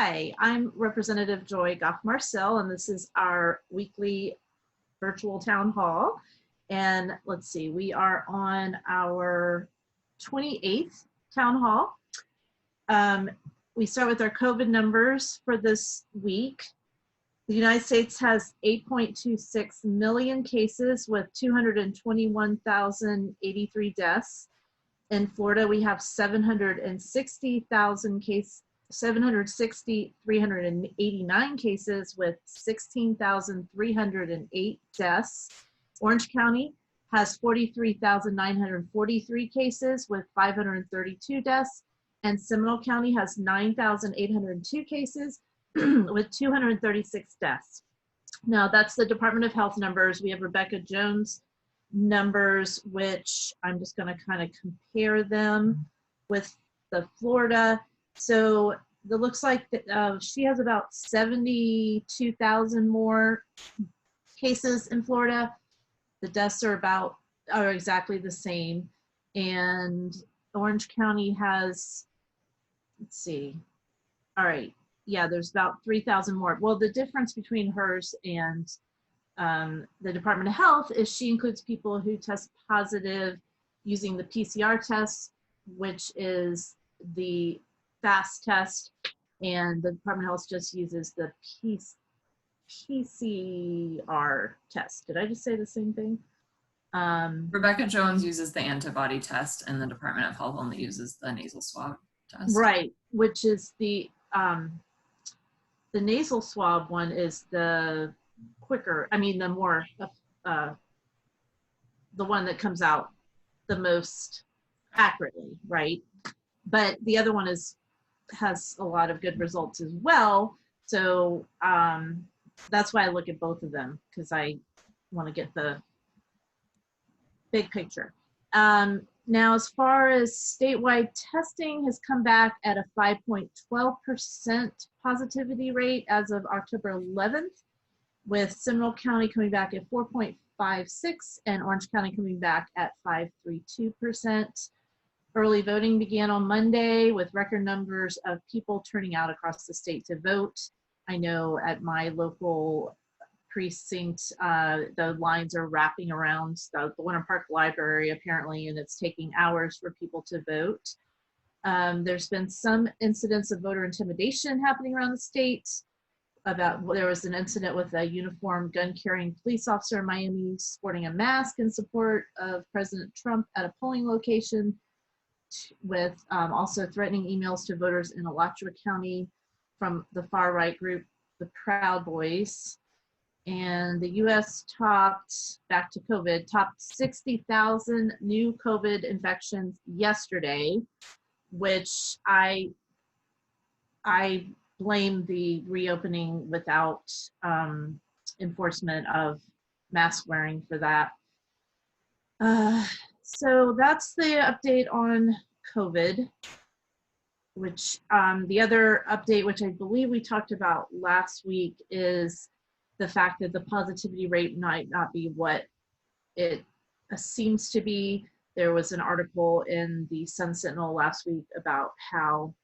Hi, I'm Representative Joy Goff-Marcil, and this is our weekly virtual town hall. And let's see, we are on our 28th town hall. We start with our COVID numbers for this week. The United States has 8.26 million cases with 221,083 deaths. In Florida, we have 760,389 cases with 16,308 deaths. Orange County has 43,943 cases with 532 deaths. And Seminole County has 9,802 cases with 236 deaths. Now that's the Department of Health numbers. We have Rebecca Jones numbers, which I'm just going to kind of compare them with the Florida. So it looks like that, she has about 72,000 more cases in Florida. The deaths are exactly the same. And Orange County has, let's see, all right, yeah, there's about 3,000 more. Well, the difference between hers and the Department of Health is she includes people who test positive using the PCR test, which is the fast test, and the Department of Health just uses the PCR test. Did I just say the same thing? Rebecca Jones uses the antibody test, and the Department of Health only uses the nasal swab test. Right, which is the nasal swab one is the quicker, the more, the one that comes out the most accurately, right? But the other one has a lot of good results as well. So that's why I look at both of them, because I want to get the big picture. Now, as far as statewide testing has come back at a 5.12% positivity rate as of October 11th, with Seminole County coming back at 4.56 and Orange County coming back at 5.32%. Early voting began on Monday with record numbers of people turning out across the state to vote. I know at my local precinct, the lines are wrapping around the Winter Park Library apparently, and it's taking hours for people to vote. There's been some incidents of voter intimidation happening around the state. There was an incident with a uniformed gun-carrying police officer in Miami sporting a mask in support of President Trump at a polling location, with also threatening emails to voters in Alachua County from the far-right group, the Proud Boys. And the U.S. topped 60,000 new COVID infections yesterday, which I blame the reopening without enforcement of mask wearing for that. So that's the update on COVID, which the other update, which I believe we talked about last week, is the fact that the positivity rate might not be what it seems to be. There was an article in the Sun Sentinel last week about how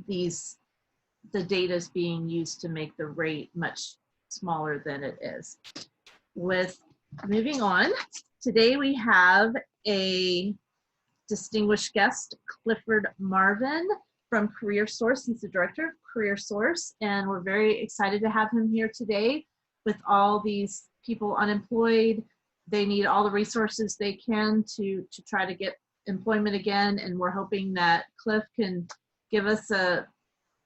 the data is being used to make the rate much smaller than it is. Moving on, today we have a distinguished guest, Clifford Marvin from CareerSource. He's the director of CareerSource, and we're very excited to have him here today. With all these people unemployed, they need all the resources they can to try to get employment again, and we're hoping that Cliff can give us a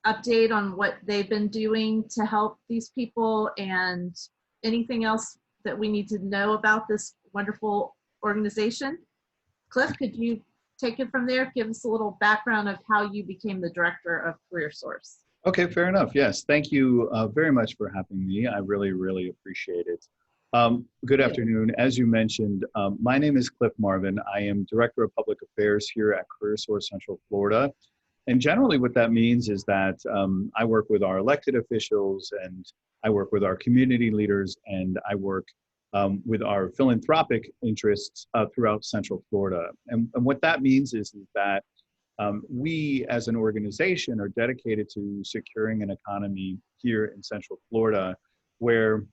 update on what they've been doing to help these people and anything else that we need to know about this wonderful organization. Cliff, could you take it from there? Give us a little background of how you became the director of CareerSource. Okay, fair enough. Yes, thank you very much for having me. I really, really appreciate it. Good afternoon. As you mentioned, my name is Cliff Marvin. I am Director of Public Affairs here at CareerSource Central Florida. And generally what that means is that I work with our elected officials, and I work with our community leaders, and I work with our philanthropic interests throughout Central Florida. And what that means is that We as an organization are dedicated to securing an economy here in Central Florida where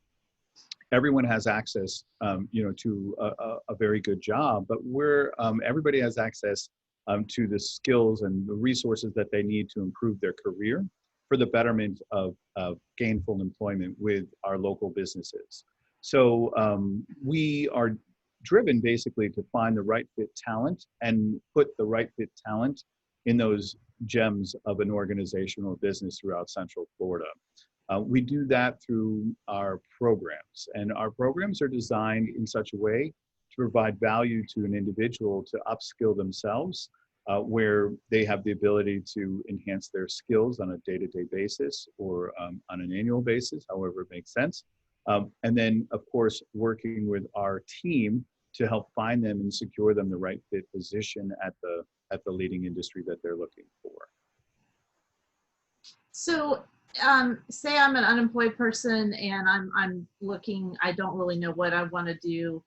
everyone has access, to a very good job, but where everybody has access to the skills and the resources that they need to improve their career for the betterment of gainful employment with our local businesses. So we are driven basically to find the right fit talent and put the right fit talent in those gems of an organization or business throughout Central Florida. We do that through our programs, and our programs are designed in such a way to provide value to an individual to upskill themselves, where they have the ability to enhance their skills on a day-to-day basis or on an annual basis, however it makes sense. And then, of course, working with our team to help find them and secure them the right fit position at the leading industry that they're looking for. So say I'm an unemployed person and I'm looking, I don't really know what I want to do.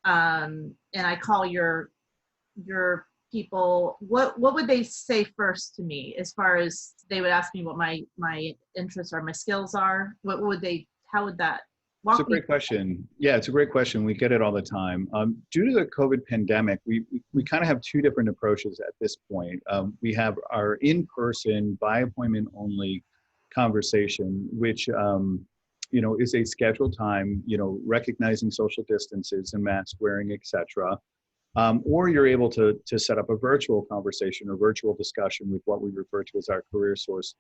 And I call your people, what would they say first to me as far as they would ask me what my interests or my skills are? How would that walk? It's a great question. Yeah, it's a great question. We get it all the time. Due to the COVID pandemic, we kind of have two different approaches at this point. We have our in-person, by appointment only conversation, which is a scheduled time, recognizing social distances and mask wearing, etc. Or you're able to set up a virtual conversation or virtual discussion with what we refer to as our CareerSource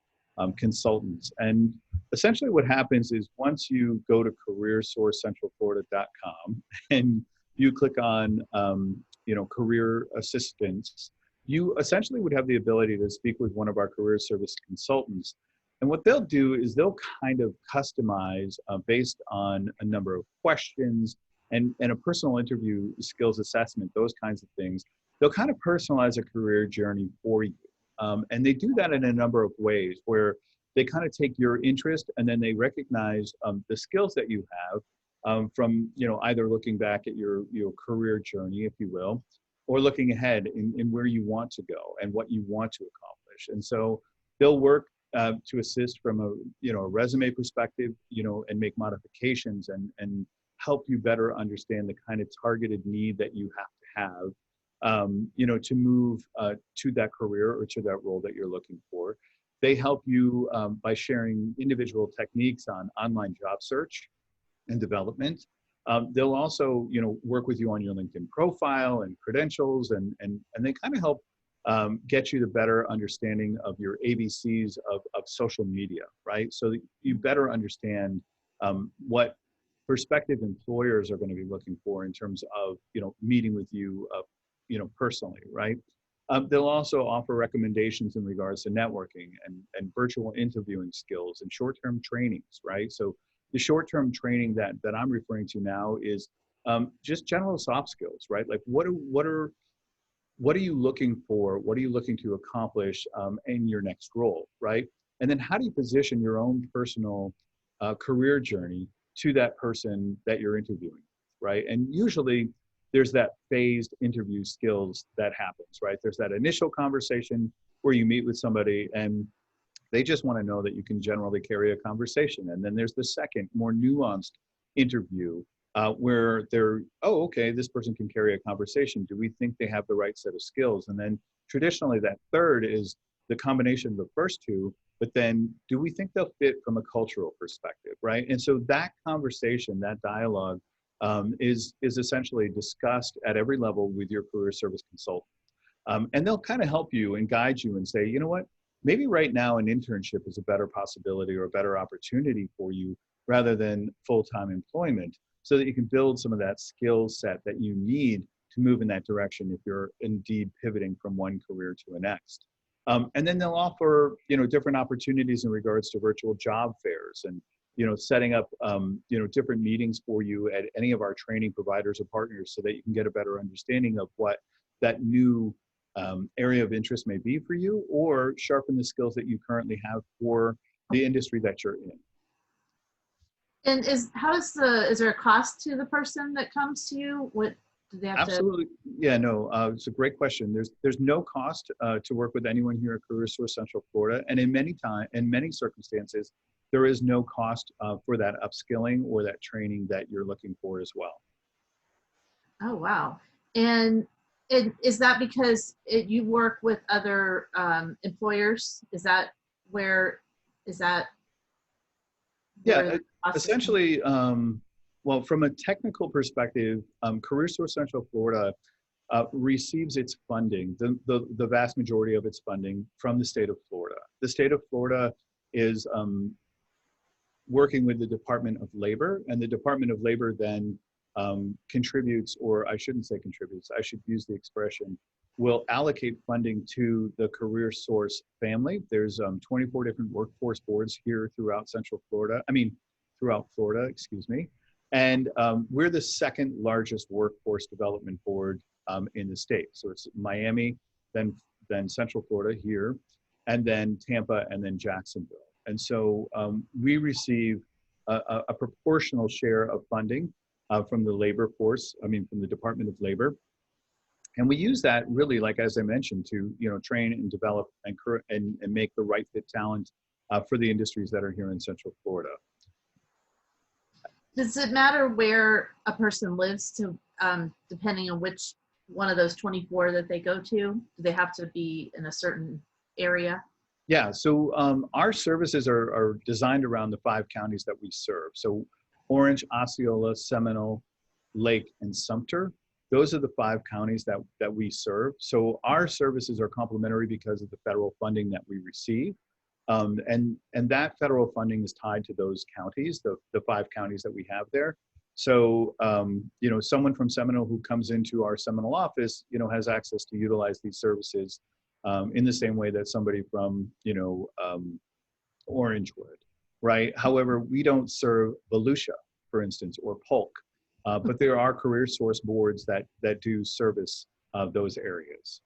consultants. And essentially what happens is once you go to CareerSourceCentralFlorida.com and you click on career assistance, you essentially would have the ability to speak with one of our career service consultants. And what they'll do is they'll kind of customize based on a number of questions and a personal interview skills assessment, those kinds of things. They'll kind of personalize a career journey for you. And they do that in a number of ways where they kind of take your interest and then they recognize the skills that you have from, either looking back at your career journey, if you will, or looking ahead in where you want to go and what you want to accomplish. And so they'll work to assist from a resume perspective, and make modifications and help you better understand the kind of targeted need that you have to have, to move to that career or to that role that you're looking for. They help you by sharing individual techniques on online job search and development. They'll also, work with you on your LinkedIn profile and credentials, and they kind of help get you the better understanding of your ABCs of social media, right? So that you better understand what prospective employers are going to be looking for in terms of, meeting with you, personally, right? They'll also offer recommendations in regards to networking and virtual interviewing skills and short-term trainings, right? So the short-term training that I'm referring to now is just general soft skills, right? Like what are you looking for? What are you looking to accomplish in your next role, right? And then how do you position your own personal career journey to that person that you're interviewing, right? And usually there's that phased interview skills that happens, right? There's that initial conversation where you meet with somebody and they just want to know that you can generally carry a conversation. And then there's the second, more nuanced interview where they're, oh, okay, this person can carry a conversation. Do we think they have the right set of skills? And then traditionally that third is the combination of the first two, but then do we think they'll fit from a cultural perspective, right? And so that conversation, that dialogue is essentially discussed at every level with your career service consultant. And they'll kind of help you and guide you and say, you know what, maybe right now an internship is a better possibility or a better opportunity for you rather than full-time employment, so that you can build some of that skill set that you need to move in that direction if you're indeed pivoting from one career to the next. And then they'll offer, different opportunities in regards to virtual job fairs and, setting up, different meetings for you at any of our training providers or partners so that you can get a better understanding of what that new area of interest may be for you, or sharpen the skills that you currently have for the industry that you're in. And is there a cost to the person that comes to you? Do they have Absolutely. Yeah, no, it's a great question. There's no cost to work with anyone here at CareerSource Central Florida, and in many circumstances, there is no cost for that upskilling or that training that you're looking for as well. Oh, wow. And is that because you work with other employers? Is that where, is that Yeah, where the cost is essentially, well, from a technical perspective, CareerSource Central Florida receives its funding, the vast majority of its funding from the state of Florida. The state of Florida is working with the Department of Labor, and the Department of Labor then contributes, or I shouldn't say contributes, I should use the expression, will allocate funding to the CareerSource family. There's 24 different workforce boards here throughout Central Florida, throughout Florida, excuse me. And we're the second largest workforce development board in the state. So it's Miami, then Central Florida here, and then Tampa, and then Jacksonville. And so we receive a proportional share of funding from the labor force, from the Department of Labor. And we use that really, like, as I mentioned, to, train and develop and make the right fit talent for the industries that are here in Central Florida. Does it matter where a person lives to, depending on which one of those 24 that they go to? Do they have to be in a certain area? Yeah, so our services are designed around the 5 counties that we serve. So Orange, Osceola, Seminole, Lake, and Sumter. Those are the 5 counties that we serve. So our services are complementary because of the federal funding that we receive. And that federal funding is tied to those counties, the 5 counties that we have there. So, someone from Seminole who comes into our Seminole office, has access to utilize these services in the same way that somebody from, Orange would, right? However, we don't serve Volusia, for instance, or Polk, but there are CareerSource boards that do service those areas.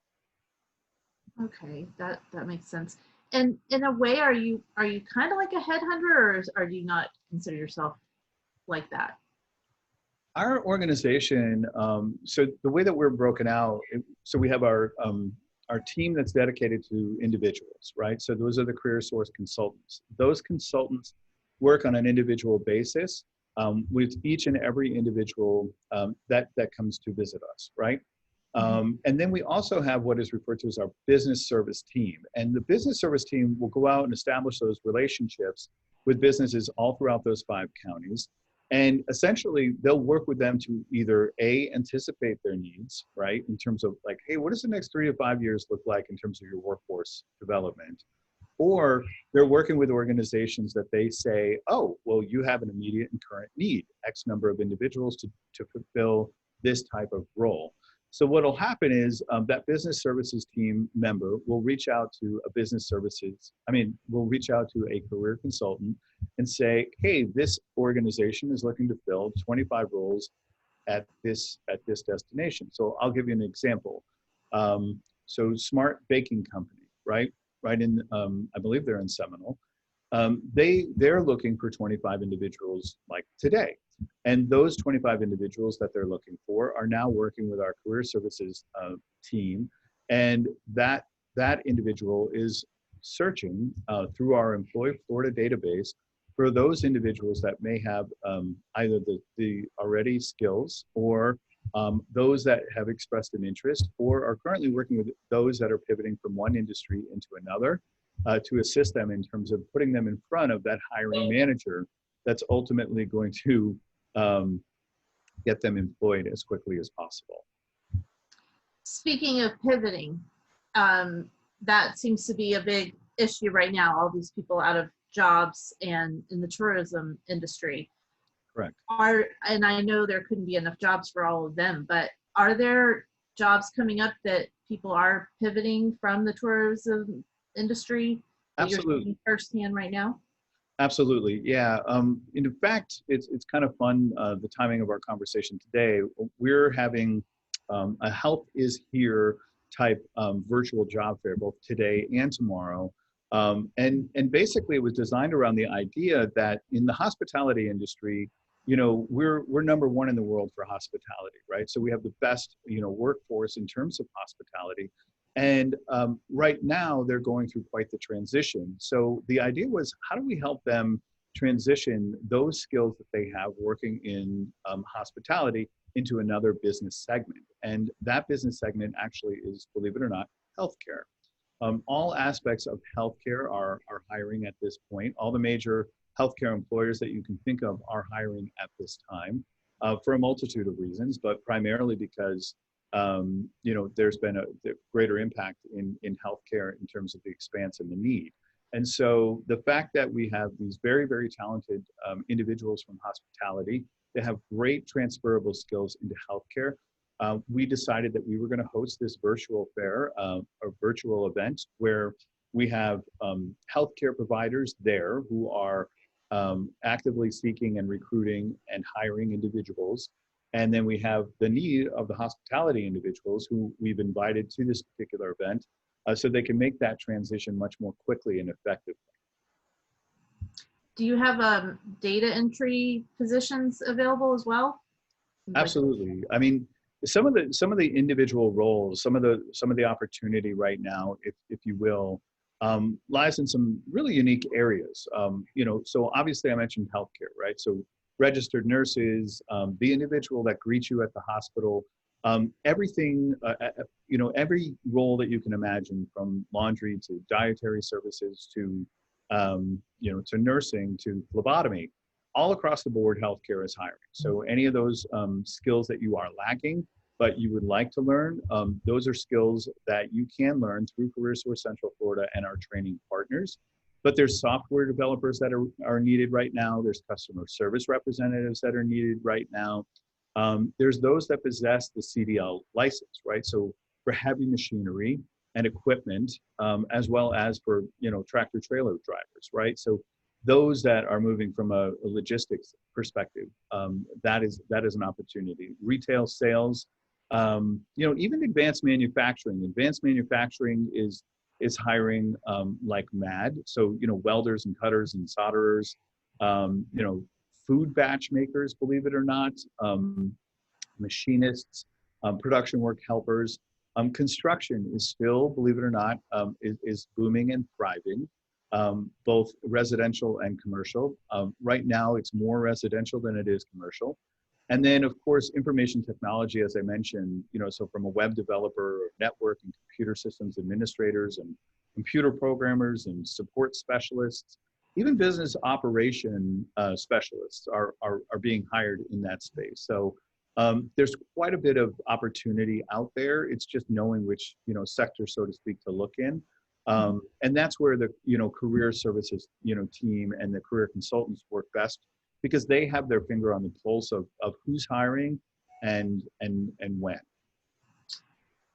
Okay, that makes sense. And in a way, are you kind of like a headhunter, or do you not consider yourself like that? Our organization, so the way that we're broken out, so we have our team that's dedicated to individuals, right? So those are the CareerSource consultants. Those consultants work on an individual basis with each and every individual that comes to visit us, right? And then we also have what is referred to as our business service team. And the business service team will go out and establish those relationships with businesses all throughout those 5 counties. And essentially, they'll work with them to either anticipate their needs, right? In terms of like, hey, what does the next 3 to 5 years look like in terms of your workforce development? Or they're working with organizations that they say, oh, well, you have an immediate and current need, X number of individuals to fulfill this type of role. So what'll happen is that business services team member will reach out to we'll reach out to a career consultant and say, hey, this organization is looking to fill 25 roles at this destination. So I'll give you an example. So Smart Baking Company, right in, I believe they're in Seminole. They're looking for 25 individuals like today. And those 25 individuals that they're looking for are now working with our career services team. And that individual is searching through our Employee Florida database for those individuals that may have either the already skills or those that have expressed an interest or are currently working with those that are pivoting from one industry into another to assist them in terms of putting them in front of that hiring manager that's ultimately going to get them employed as quickly as possible. Speaking of pivoting, that seems to be a big issue right now. All these people out of jobs and in the tourism industry. Correct. And I know there couldn't be enough jobs for all of them, but are there jobs coming up that people are pivoting from the tourism industry that Absolutely. you're seeing firsthand right now? Absolutely, yeah. In fact, it's kind of fun, the timing of our conversation today. We're having a Health is Here type virtual job fair, both today and tomorrow. And basically it was designed around the idea that in the hospitality industry, we're number one in the world for hospitality, right? So we have the best, workforce in terms of hospitality. And right now they're going through quite the transition. So the idea was, how do we help them transition those skills that they have working in hospitality into another business segment? And that business segment actually is, believe it or not, healthcare. All aspects of healthcare are hiring at this point. All the major healthcare employers that you can think of are hiring at this time for a multitude of reasons, but primarily because there's been a greater impact in healthcare in terms of the expanse and the need. And so the fact that we have these very, very talented individuals from hospitality that have great transferable skills into healthcare, we decided that we were going to host this virtual fair, a virtual event where we have healthcare providers there who are actively seeking and recruiting and hiring individuals. And then we have the need of the hospitality individuals who we've invited to this particular event so they can make that transition much more quickly and effectively. Do you have data entry positions available as well? Absolutely. I mean, some of the individual roles, some of the opportunity right now, if you will, lies in some really unique areas. So obviously I mentioned healthcare, right? So registered nurses, the individual that greets you at the hospital, everything, every role that you can imagine, from laundry to dietary services to, to nursing to phlebotomy, all across the board, healthcare is hiring. So any of those skills that you are lacking, but you would like to learn, those are skills that you can learn through CareerSource Central Florida and our training partners. But there's software developers that are needed right now. There's customer service representatives that are needed right now. There's those that possess the CDL license, right? So for heavy machinery and equipment, as well as for, tractor trailer drivers, right? So those that are moving from a logistics perspective, that is an opportunity. Retail sales, even advanced manufacturing. Advanced manufacturing is hiring like mad. So, welders and cutters and solderers, food batch makers, believe it or not, machinists, production work helpers. Construction is still, believe it or not, is booming and thriving, both residential and commercial. Right now, it's more residential than it is commercial. And then, of course, information technology, as I mentioned, so from a web developer, network and computer systems administrators and computer programmers and support specialists, even business operation specialists are being hired in that space. So there's quite a bit of opportunity out there. It's just knowing which, sector, so to speak, to look in. And that's where the, career services, team and the career consultants work best, because they have their finger on the pulse of who's hiring and when.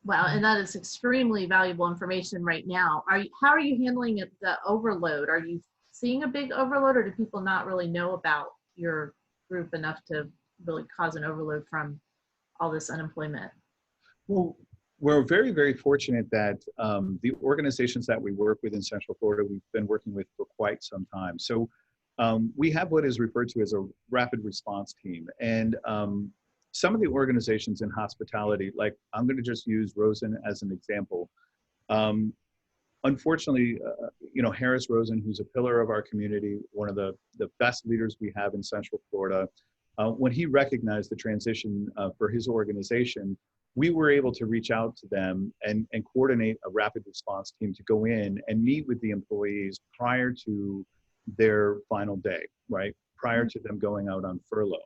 Wow, and that is extremely valuable information right now. How are you handling the overload? Are you seeing a big overload, or do people not really know about your group enough to really cause an overload from all this unemployment? Well, we're very, very fortunate that the organizations that we work with in Central Florida, we've been working with for quite some time. So we have what is referred to as a rapid response team. And some of the organizations in hospitality, like I'm going to just use Rosen as an example. Unfortunately, Harris Rosen, who's a pillar of our community, one of the best leaders we have in Central Florida, when he recognized the transition for his organization, we were able to reach out to them and coordinate a rapid response team to go in and meet with the employees prior to their final day, right? Prior to them going out on furlough.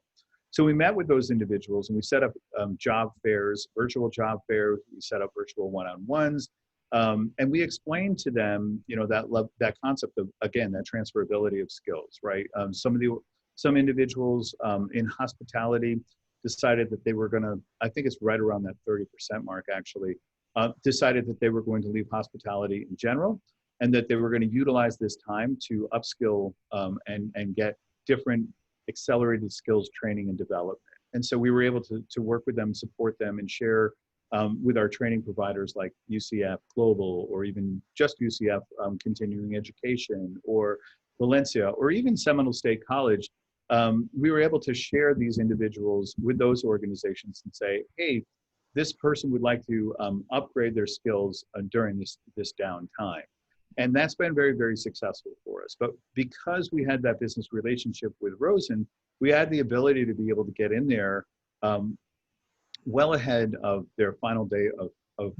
So we met with those individuals and we set up job fairs, virtual job fairs. We set up virtual one-on-ones. And we explained to them, that concept of, again, that transferability of skills, right? Some individuals in hospitality decided that they were going to, I think it's right around that 30% mark actually, decided that they were going to leave hospitality in general, and that they were going to utilize this time to upskill and get different accelerated skills training and development. And so we were able to work with them, support them, and share with our training providers like UCF Global, or even just UCF Continuing Education, or Valencia, or even Seminole State College, we were able to share these individuals with those organizations and say, hey, this person would like to upgrade their skills during this downtime. And that's been very, very successful for us. But because we had that business relationship with Rosen, we had the ability to be able to get in there well ahead of their final day of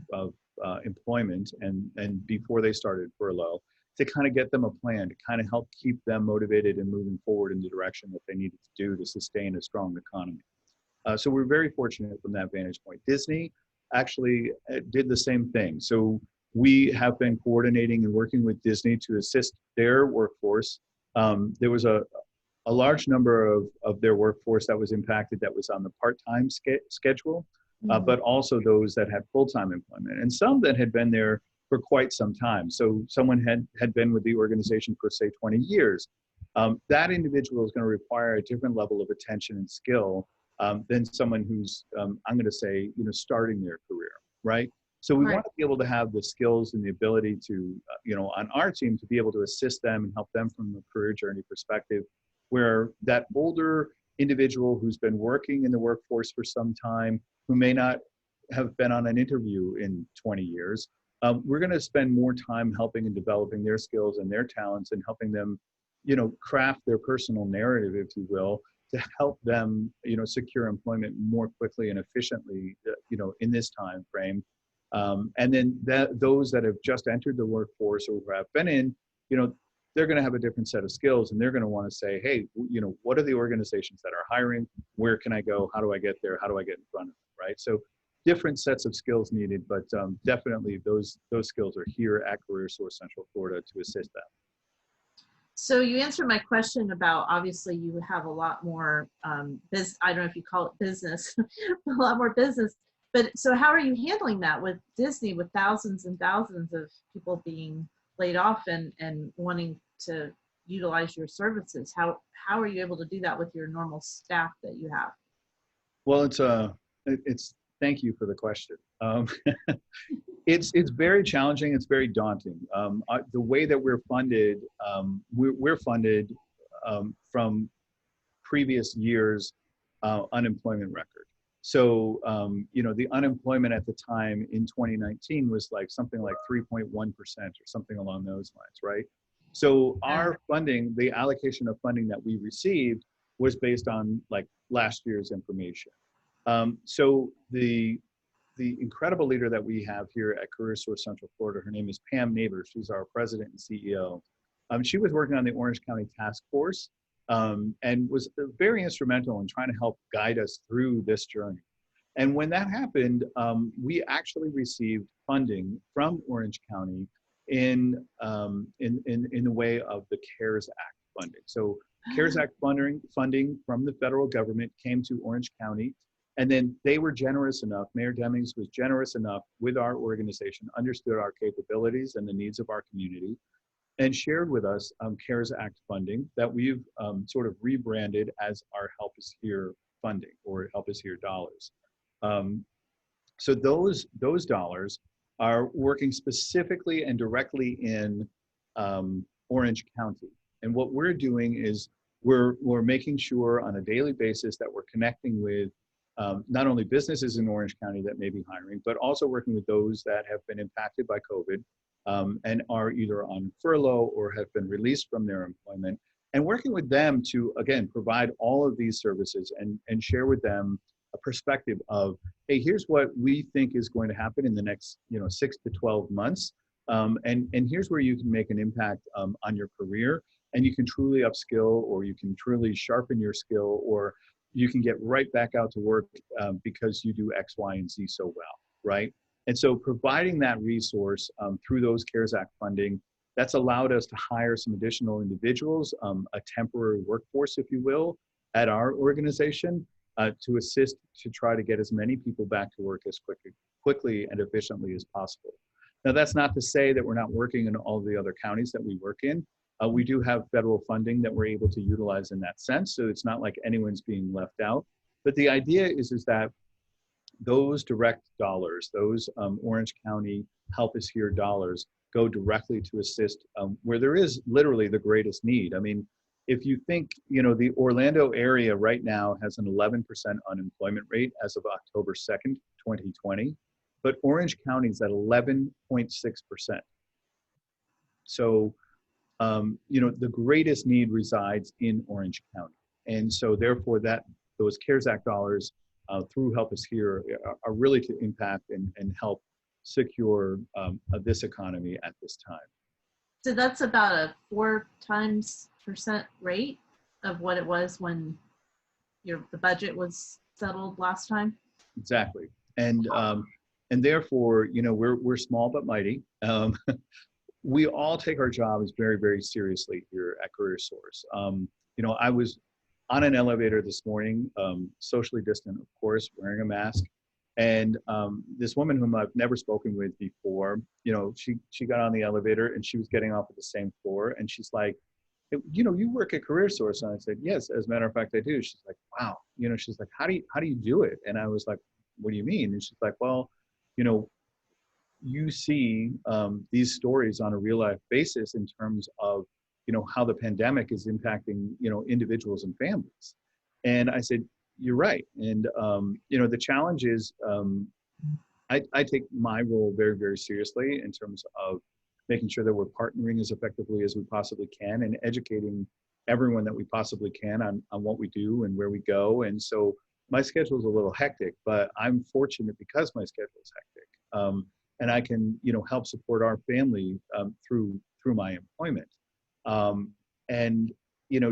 employment and before they started furlough, to kind of get them a plan, to kind of help keep them motivated and moving forward in the direction that they needed to do to sustain a strong economy. So we're very fortunate from that vantage point. Disney actually did the same thing. So we have been coordinating and working with Disney to assist their workforce. There was a large number of their workforce that was impacted that was on the part-time schedule, but also those that had full-time employment, and some that had been there for quite some time. So someone had been with the organization for, say, 20 years. That individual is going to require a different level of attention and skill than someone who's, I'm going to say, starting their career, right? So we want to be able to have the skills and the ability to, on our team, to be able to assist them and help them from a career journey perspective, where that older individual who's been working in the workforce for some time, who may not have been on an interview in 20 years, we're going to spend more time helping and developing their skills and their talents and helping them, craft their personal narrative, if you will, to help them, secure employment more quickly and efficiently, in this time frame. And then those that have just entered the workforce or who have been in, they're going to have a different set of skills, and they're going to want to say, hey, what are the organizations that are hiring? Where can I go? How do I get there? How do I get in front of them, right? So different sets of skills needed, but definitely those skills are here at CareerSource Central Florida to assist them. So you answered my question about, obviously you have a lot more I don't know if you call it business, a lot more business. But so how are you handling that with Disney, with thousands and thousands of people being laid off and wanting to utilize your services? How are you able to do that with your normal staff that you have? Well, it's thank you for the question. It's very challenging. It's very daunting. The way that we're funded, we're funded from previous years' unemployment record. So, the unemployment at the time in 2019 was like something like 3.1% or something along those lines, right? So our funding, the allocation of funding that we received was based on like last year's information. So the incredible leader that we have here at CareerSource Central Florida, her name is Pam Neighbors. She's our president and CEO. She was working on the Orange County Task Force and was very instrumental in trying to help guide us through this journey. And when that happened, we actually received funding from Orange County in the way of the CARES Act funding. So CARES Act funding from the federal government came to Orange County. And then they were generous enough, Mayor Demings was generous enough with our organization, understood our capabilities and the needs of our community, and shared with us CARES Act funding that we've sort of rebranded as our Help Us Here funding, or Help Us Here dollars. So those dollars are working specifically and directly in Orange County. And what we're doing is we're making sure on a daily basis that we're connecting with not only businesses in Orange County that may be hiring, but also working with those that have been impacted by COVID and are either on furlough or have been released from their employment, and working with them to, again, provide all of these services and share with them a perspective of, hey, here's what we think is going to happen in the next 6 to 12 months. And here's where you can make an impact on your career, and you can truly upskill, or you can truly sharpen your skill, or you can get right back out to work because you do X, Y, and Z so well, right? And so providing that resource through those CARES Act funding, that's allowed us to hire some additional individuals, a temporary workforce, if you will, at our organization to assist to try to get as many people back to work as quickly and efficiently as possible. Now, that's not to say that we're not working in all the other counties that we work in. We do have federal funding that we're able to utilize in that sense, so it's not like anyone's being left out. But the idea is that those direct dollars, those Orange County Help Us Here dollars, go directly to assist where there is literally the greatest need. I mean, if you think, the Orlando area right now has an 11% unemployment rate as of October 2nd, 2020, but Orange County is at 11.6%. So, the greatest need resides in Orange County. And so therefore those CARES Act dollars through Help Us Here are really to impact and help secure this economy at this time. So that's about a 4% rate of what it was when the budget was settled last time. Exactly. And therefore, we're small but mighty. We all take our jobs very, very seriously here at CareerSource. I was on an elevator this morning, socially distant, of course, wearing a mask. And this woman whom I've never spoken with before, she got on the elevator and she was getting off at the same floor. And she's like, you work at CareerSource. And I said, yes, as a matter of fact, I do. She's like, wow. She's like, how do you do it? And I was like, what do you mean? And she's like, well, you see these stories on a real life basis in terms of, how the pandemic is impacting, individuals and families. And I said, you're right. And, the challenge is I take my role very, very seriously in terms of making sure that we're partnering as effectively as we possibly can and educating everyone that we possibly can on what we do and where we go. And so my schedule is a little hectic, but I'm fortunate because my schedule is hectic. And I can, help support our family through my employment. And,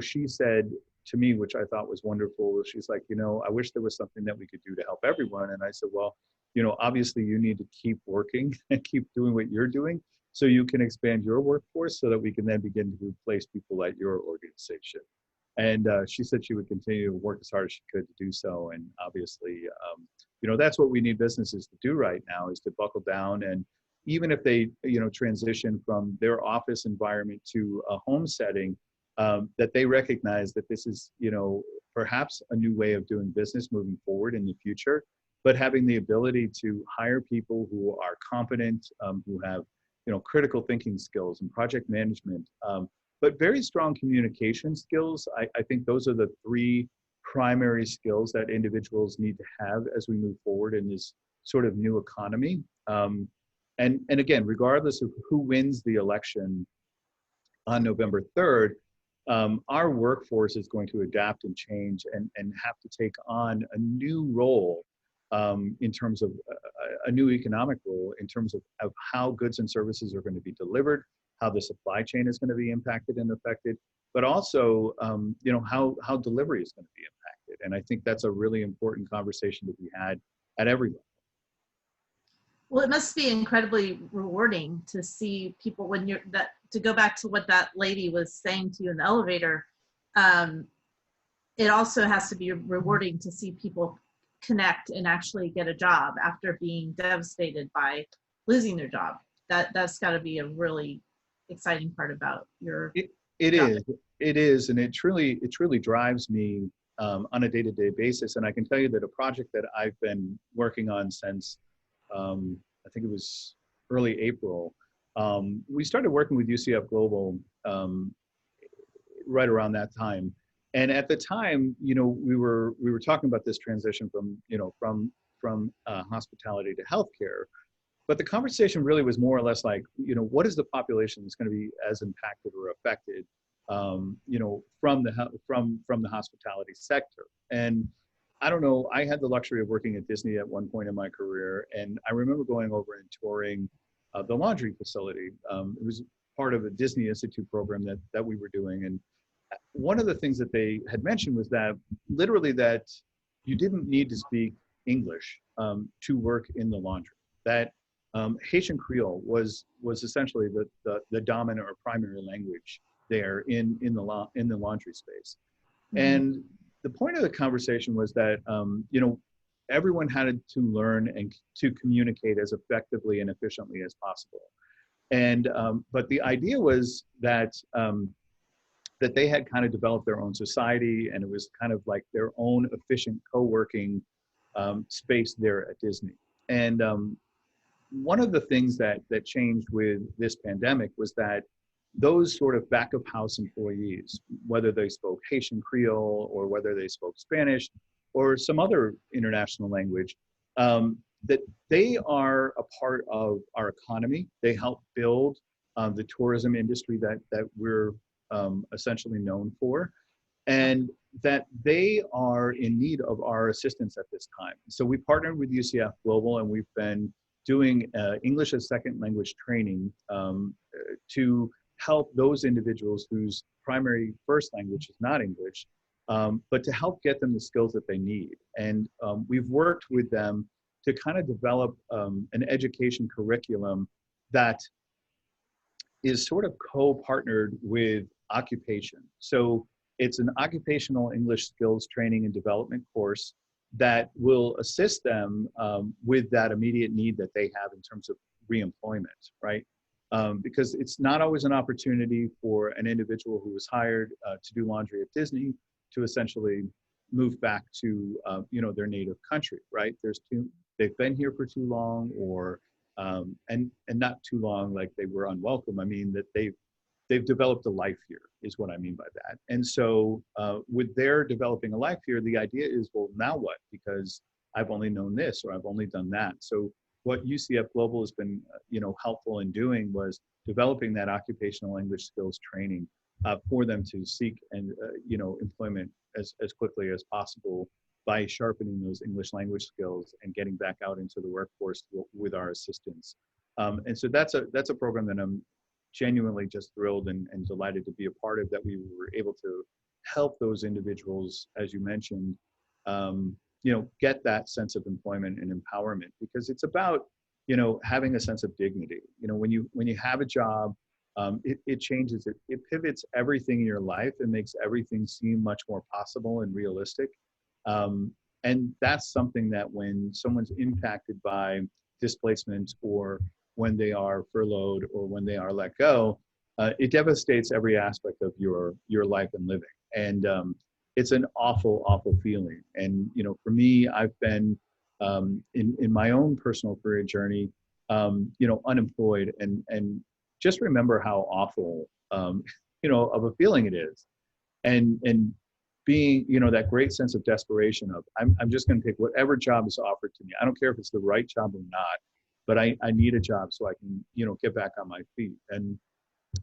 she said to me, which I thought was wonderful, she's like, I wish there was something that we could do to help everyone. And I said, well, obviously you need to keep working and keep doing what you're doing so you can expand your workforce so that we can then begin to replace people at your organization. And she said she would continue to work as hard as she could to do so. And obviously, that's what we need businesses to do right now, is to buckle down. And even if they, transition from their office environment to a home setting, that they recognize that this is, perhaps a new way of doing business moving forward in the future, but having the ability to hire people who are competent, who have, critical thinking skills and project management, but very strong communication skills. I think those are the three primary skills that individuals need to have as we move forward in this sort of new economy. And again, regardless of who wins the election on November 3rd, our workforce is going to adapt and change and have to take on a new role in terms of a new economic role in terms of how goods and services are going to be delivered, how the supply chain is going to be impacted and affected, but also, how delivery is going to be impacted. And I think that's a really important conversation to be had at every level. Well, it must be incredibly rewarding to see people to go back to what that lady was saying to you in the elevator. It also has to be rewarding to see people connect and actually get a job after being devastated by losing their job. That's got to be a really exciting part about your It is, and it truly drives me on a day-to-day basis. And I can tell you that a project that I've been working on since I think it was early April. We started working with UCF Global right around that time, and at the time, we were talking about this transition from hospitality to healthcare. But the conversation really was more or less like, what is the population that's going to be as impacted or affected, from the hospitality sector? And I don't know, I had the luxury of working at Disney at one point in my career, and I remember going over and touring the laundry facility. It was part of a Disney Institute program that we were doing, and one of the things that they had mentioned was that literally that you didn't need to speak English to work in the laundry. That Haitian Creole was essentially the dominant or primary language there in the laundry space. Mm-hmm. And the point of the conversation was that everyone had to learn and to communicate as effectively and efficiently as possible. And but the idea was that that they had kind of developed their own society, and it was kind of like their own efficient co-working space there at Disney. And one of the things that changed with this pandemic was that those sort of back of house employees, whether they spoke Haitian Creole or whether they spoke Spanish or some other international language, that they are a part of our economy. They help build the tourism industry that we're essentially known for, and that they are in need of our assistance at this time. So we partnered with UCF Global, and we've been doing English as second language training to help those individuals whose primary first language is not English, but to help get them the skills that they need. And we've worked with them to kind of develop an education curriculum that is sort of co-partnered with occupation. So it's an occupational English skills training and development course that will assist them with that immediate need that they have in terms of reemployment, right? Because it's not always an opportunity for an individual who was hired to do laundry at Disney to essentially move back to their native country, right? They've been here for too long, or and not too long like they were unwelcome. I mean that they've developed a life here is what I mean by that. And so with their developing a life here, the idea is, well, now what? Because I've only known this, or I've only done that. So what UCF Global has been helpful in doing was developing that occupational English skills training for them to seek and employment as quickly as possible by sharpening those English language skills and getting back out into the workforce with our assistance. And so that's a program that I'm genuinely just thrilled and delighted to be a part of, that we were able to help those individuals, as you mentioned, get that sense of employment and empowerment, because it's about, having a sense of dignity. When you have a job, it changes, it pivots everything in your life and makes everything seem much more possible and realistic. And that's something that when someone's impacted by displacement, or when they are furloughed, or when they are let go, it devastates every aspect of your life and living. And it's an awful, awful feeling. And for me, I've been in my own personal career journey, unemployed, and just remember how awful, of a feeling it is. And being, that great sense of desperation of, I'm just going to take whatever job is offered to me. I don't care if it's the right job or not, but I need a job so I can, get back on my feet. And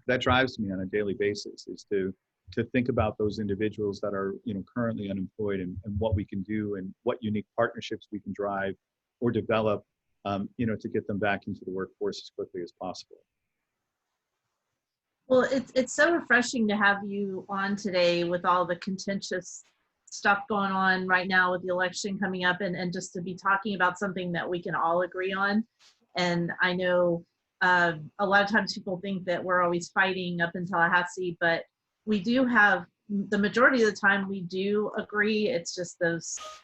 that drives me on a daily basis, is to think about those individuals that are, currently unemployed, and what we can do, and what unique partnerships we can drive or develop, to get them back into the workforce as quickly as possible. Well, it's so refreshing to have you on today with all the contentious stuff going on right now with the election coming up, and just to be talking about something that we can all agree on. And I know a lot of times people think that we're always fighting up in Tallahassee, but we do have, the majority of the time we do agree. It's just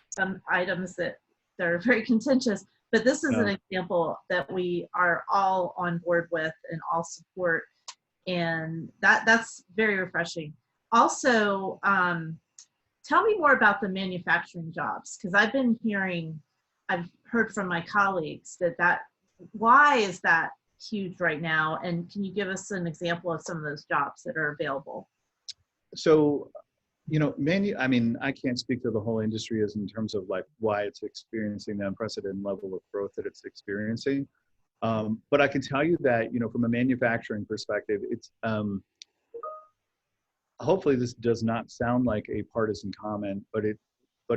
some items that are very contentious. But this is an example that we are all on board with and all support. And that's very refreshing. Also, tell me more about the manufacturing jobs, because I've heard from my colleagues that why is that huge right now? And can you give us an example of some of those jobs that are available? So, I can't speak to the whole industry as in terms of like why it's experiencing the unprecedented level of growth that it's experiencing. But I can tell you that, from a manufacturing perspective, it's, hopefully this does not sound like a partisan comment, but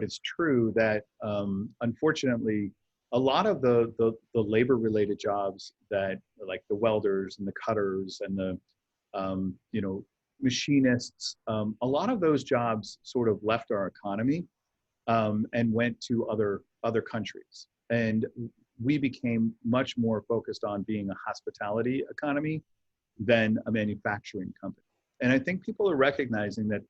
it's true that, unfortunately, a lot of the labor related jobs that, like the welders and the cutters and the, machinists, a lot of those jobs sort of left our economy, and went to other countries. And we became much more focused on being a hospitality economy than a manufacturing company. And I think people are recognizing that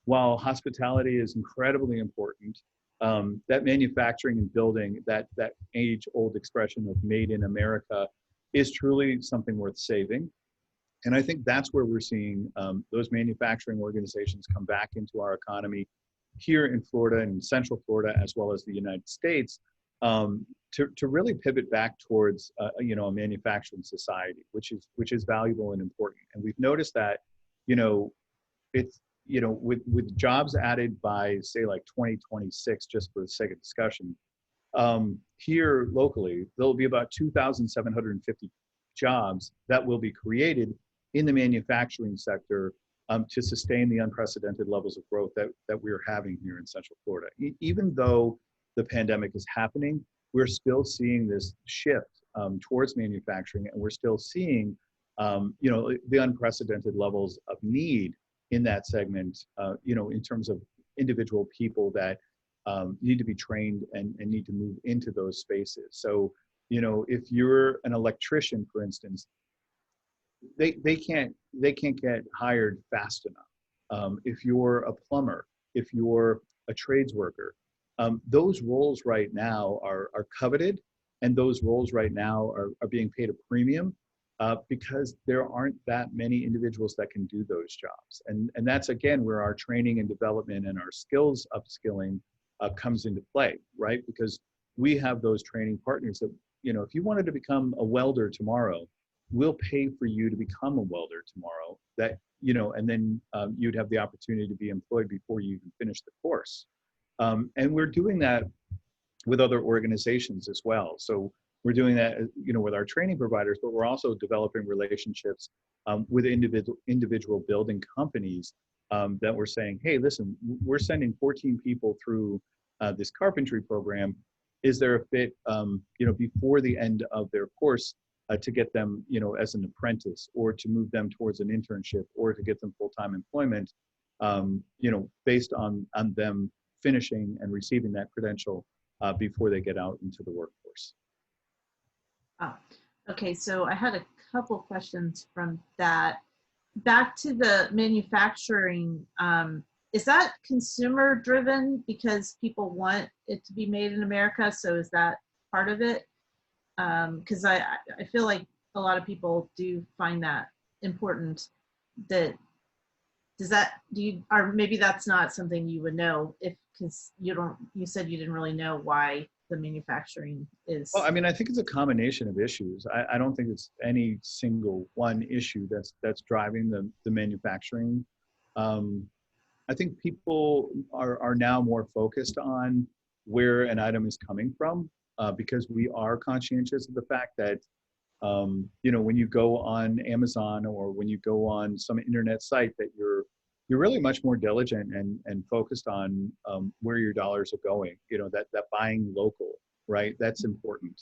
while hospitality is incredibly important, that manufacturing and building, that age-old expression of made in America, is truly something worth saving. And I think that's where we're seeing those manufacturing organizations come back into our economy here in Florida and Central Florida, as well as the United States, to really pivot back towards a manufacturing society, which is valuable and important. And we've noticed that, it's with jobs added by say like 2026, just for the sake of discussion, here locally there'll be about 2,750 jobs that will be created in the manufacturing sector to sustain the unprecedented levels of growth that we're having here in Central Florida. Even though the pandemic is happening, we're still seeing this shift towards manufacturing, and we're still seeing, the unprecedented levels of need in that segment, in terms of individual people that need to be trained and need to move into those spaces. So, if you're an electrician, for instance, they can't get hired fast enough. If you're a plumber, if you're a trades worker, those roles right now are coveted, and those roles right now are being paid a premium because there aren't that many individuals that can do those jobs. And that's, again, where our training and development and our skills upskilling comes into play, right? Because we have those training partners that, if you wanted to become a welder tomorrow, we'll pay for you to become a welder tomorrow, that, and then you'd have the opportunity to be employed before you even finish the course. And we're doing that with other organizations as well. So we're doing that, with our training providers, but we're also developing relationships with individual building companies that we're saying, hey, listen, we're sending 14 people through this carpentry program. Is there a fit, before the end of their course to get them, as an apprentice, or to move them towards an internship, or to get them full-time employment, based on them finishing and receiving that credential before they get out into the workforce. Oh, okay, so I had a couple questions from that. Back to the manufacturing, is that consumer driven because people want it to be made in America? So is that part of it? Because I feel like a lot of people do find that important. Or maybe that's not something you would know, because you said you didn't really know why the manufacturing is. Well, I mean, I think it's a combination of issues. I don't think it's any single one issue that's driving the manufacturing. I think people are now more focused on where an item is coming from, because we are conscientious of the fact that, when you go on Amazon or when you go on some internet site, that you're really much more diligent and focused on where your dollars are going, that buying local, right? That's important.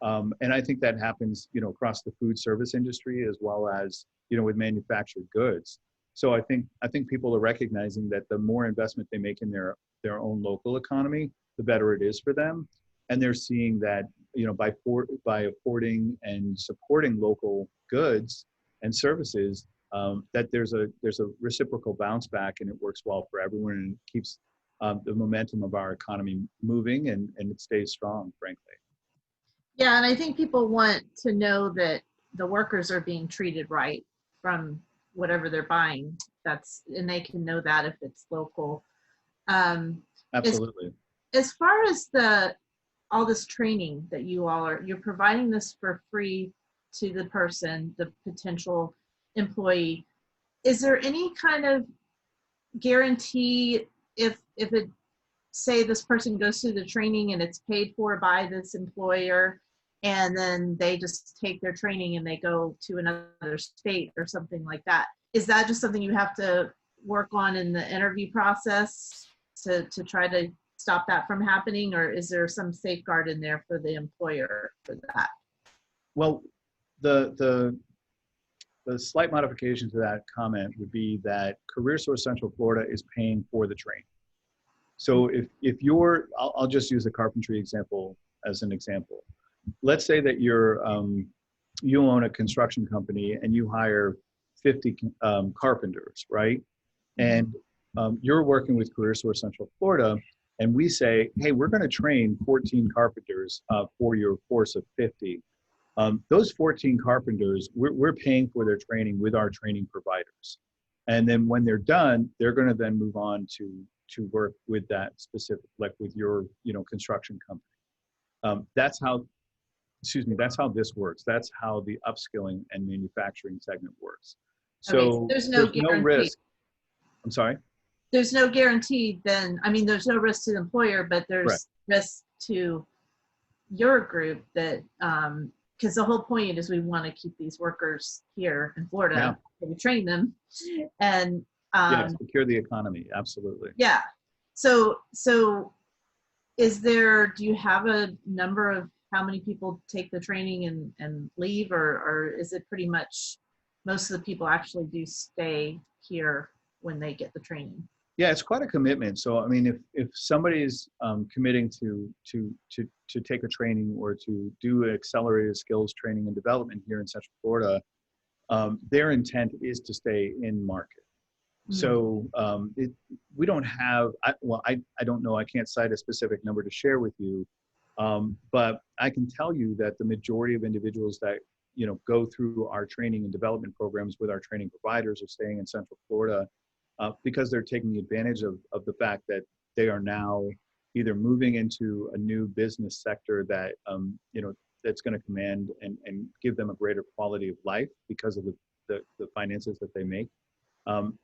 And I think that happens, across the food service industry, as well as, with manufactured goods. So I think people are recognizing that the more investment they make in their own local economy, the better it is for them. And they're seeing that, by affording and supporting local goods and services, that there's a reciprocal bounce back, and it works well for everyone, and it keeps the momentum of our economy moving, and it stays strong, frankly. Yeah, and I think people want to know that the workers are being treated right from whatever they're buying. And they can know that if it's local. Absolutely. As far as all this training that you're providing this for free to the person, the potential employee, is there any kind of guarantee if it, say this person goes through the training and it's paid for by this employer, and then they just take their training and they go to another state or something like that? Is that just something you have to work on in the interview process to try to stop that from happening, or is there some safeguard in there for the employer for that? Well, the slight modification to that comment would be that CareerSource Central Florida is paying for the training. So if you're, I'll just use the carpentry example as an example. Let's say that you own a construction company and you hire 50 carpenters, right? And you're working with CareerSource Central Florida, and we say, hey, we're going to train 14 carpenters for your course of 50. Those 14 carpenters, we're paying for their training with our training providers. And then when they're done, they're going to then move on to work with that specific, like with your, construction company. That's how, excuse me, that's how this works. That's how the upskilling and manufacturing segment works. Okay, So so there's no guarantee. risk. I'm sorry? There's no guarantee then, I mean, there's no risk to the employer, but there's Correct. risk to your group that, because the whole point is we want to keep these workers here in Florida, we train them, and Secure the economy, absolutely. yeah. So is there, do you have a number of how many people take the training and leave, or is it pretty much most of the people actually do stay here when they get the training? Yeah, it's quite a commitment. So, I mean, if somebody is committing to take a training or to do accelerated skills training and development here in Central Florida, their intent is to stay in market. So we don't have, I don't know, I can't cite a specific number to share with you, but I can tell you that the majority of individuals that, go through our training and development programs with our training providers are staying in Central Florida because they're taking advantage of the fact that they are now either moving into a new business sector that, that's going to command and give them a greater quality of life because of the finances that they make.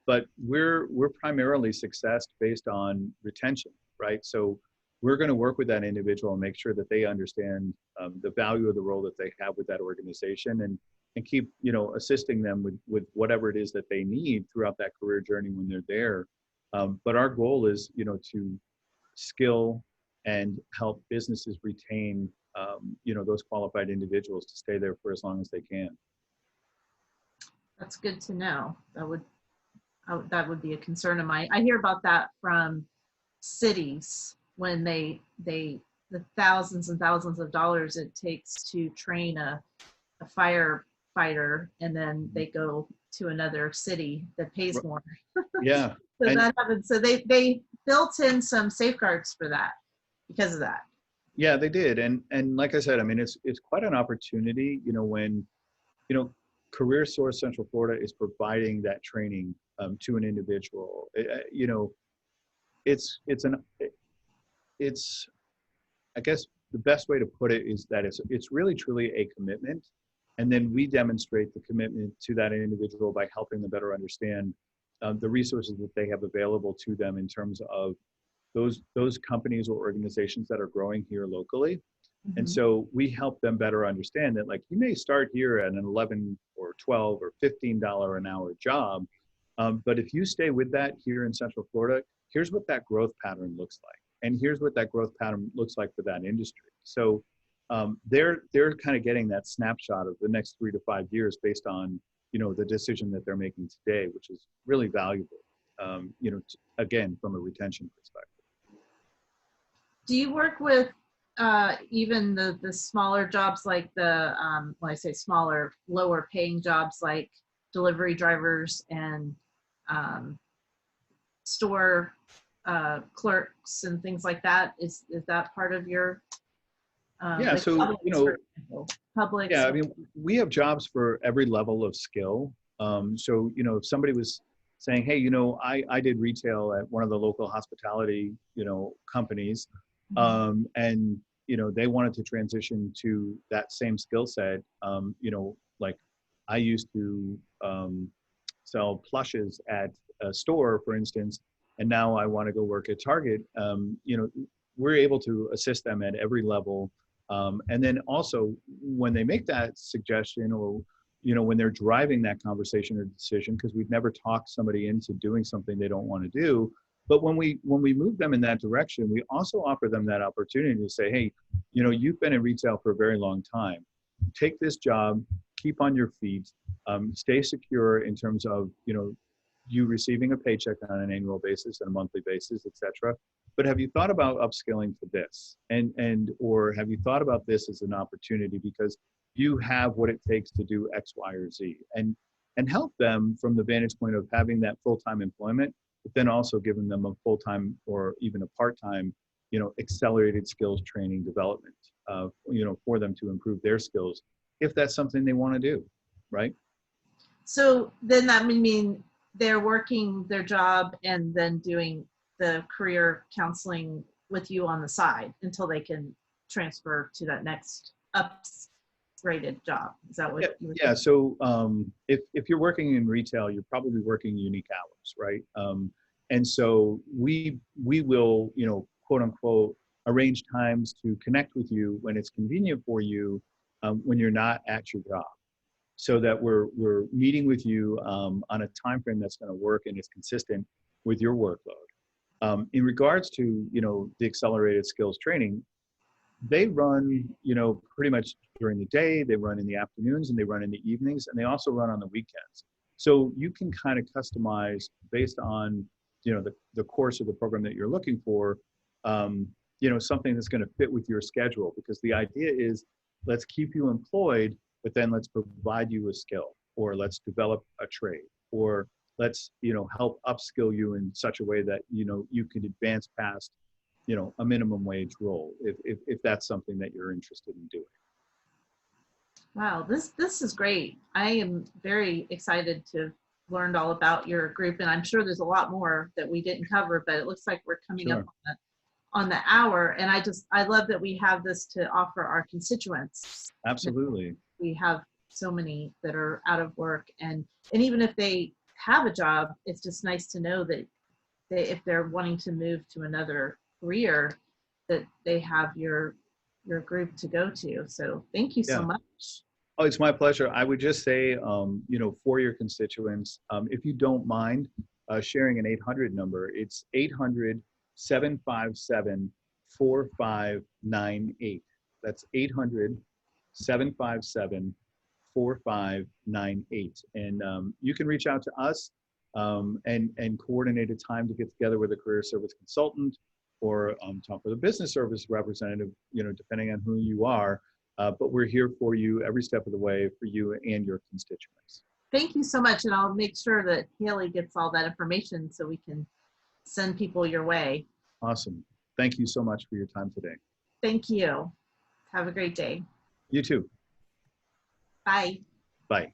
But we're primarily success based on retention, right? So we're going to work with that individual and make sure that they understand the value of the role that they have with that organization, and keep, assisting them with whatever it is that they need throughout that career journey when they're there. But our goal is, to skill and help businesses retain, those qualified individuals to stay there for as long as they can. That's good to know. That would be a concern of mine. I hear about that from cities when the thousands and thousands of dollars it takes to train a firefighter, and then they go to another city that pays more. Yeah. So that happens. So they built in some safeguards for that because of that. Yeah, they did. And like I said, I mean, it's quite an opportunity, when, CareerSource Central Florida is providing that training to an individual. It's I guess the best way to put it is that it's really truly a commitment, and then we demonstrate the commitment to that individual by helping them better understand the resources that they have available to them in terms of those companies or organizations that are growing here locally. Mm-hmm. And so we help them better understand that, like, you may start here at an 11 or 12 or $15 an hour job, but if you stay with that here in Central Florida, here's what that growth pattern looks like, and here's what that growth pattern looks like for that industry. So they're kind of getting that snapshot of the next 3 to 5 years based on, the decision that they're making today, which is really valuable, again, from a retention perspective. Do you work with even the smaller jobs, like when I say smaller, lower paying jobs like delivery drivers and store clerks and things like that? Is that part of your yeah, like so public? Yeah, I mean, we have jobs for every level of skill. So if somebody was saying, hey, I did retail at one of the local hospitality companies, and they wanted to transition to that same skill set, like I used to sell plushes at a store, for instance, and now I want to go work at Target. We're able to assist them at every level. And then also when they make that suggestion, or, when they're driving that conversation or decision, because we've never talked somebody into doing something they don't want to do. But when we move them in that direction, we also offer them that opportunity to say, hey, you've been in retail for a very long time. Take this job, keep on your feet, stay secure in terms of, you receiving a paycheck on an annual basis and a monthly basis, et cetera. But have you thought about upskilling to this? Or have you thought about this as an opportunity because you have what it takes to do X, Y, or Z? And help them from the vantage point of having that full-time employment, but then also giving them a full-time or even a part-time, accelerated skills training development, for them to improve their skills, if that's something they want to do, right? So then that would mean they're working their job and then doing the career counseling with you on the side until they can transfer to that next upgraded job. Is that what you were Yeah. So if you're working in retail, you're probably working unique hours, right? And so we will, you know, quote unquote, arrange times to connect with you when it's convenient for you, when you're not at your job, so that we're meeting with you on a time frame that's going to work and is consistent with your workload. In regards to, you know, the accelerated skills training, they run, you know, pretty much during the day, they run in the afternoons, and they run in the evenings, and they also run on the weekends. So you can kind of customize based on, you know, the course of the program that you're looking for, you know, something that's going to fit with your schedule, because the idea is, let's keep you employed, but then let's provide you a skill, or let's develop a trade, or let's, you know, help upskill you in such a way that, you know, you can advance past, you know, a minimum wage role, if that's something that you're interested in doing. Wow, this is great. I am very excited to have learned all about your group, and I'm sure there's a lot more that we didn't cover, but it looks like we're coming up on the hour, and I love that we have this to offer our constituents. Absolutely. We have so many that are out of work, and even if they have a job, it's just nice to know that if they're wanting to move to another career, that they have your group to go to. So thank you so much. Oh, it's my pleasure. I would just say, you know, for your constituents, if you don't mind sharing an 800 number, it's 800-757-4598. That's 800-757-4598. And you can reach out to us and coordinate a time to get together with a career service consultant, or talk with a business service representative, you know, depending on who you are. But we're here for you every step of the way, for you and your constituents. Thank you so much. And I'll make sure that Haley gets all that information so we can send people your way. Awesome. Thank you so much for your time today. Thank you. Have a great day. You too. Bye. Bye.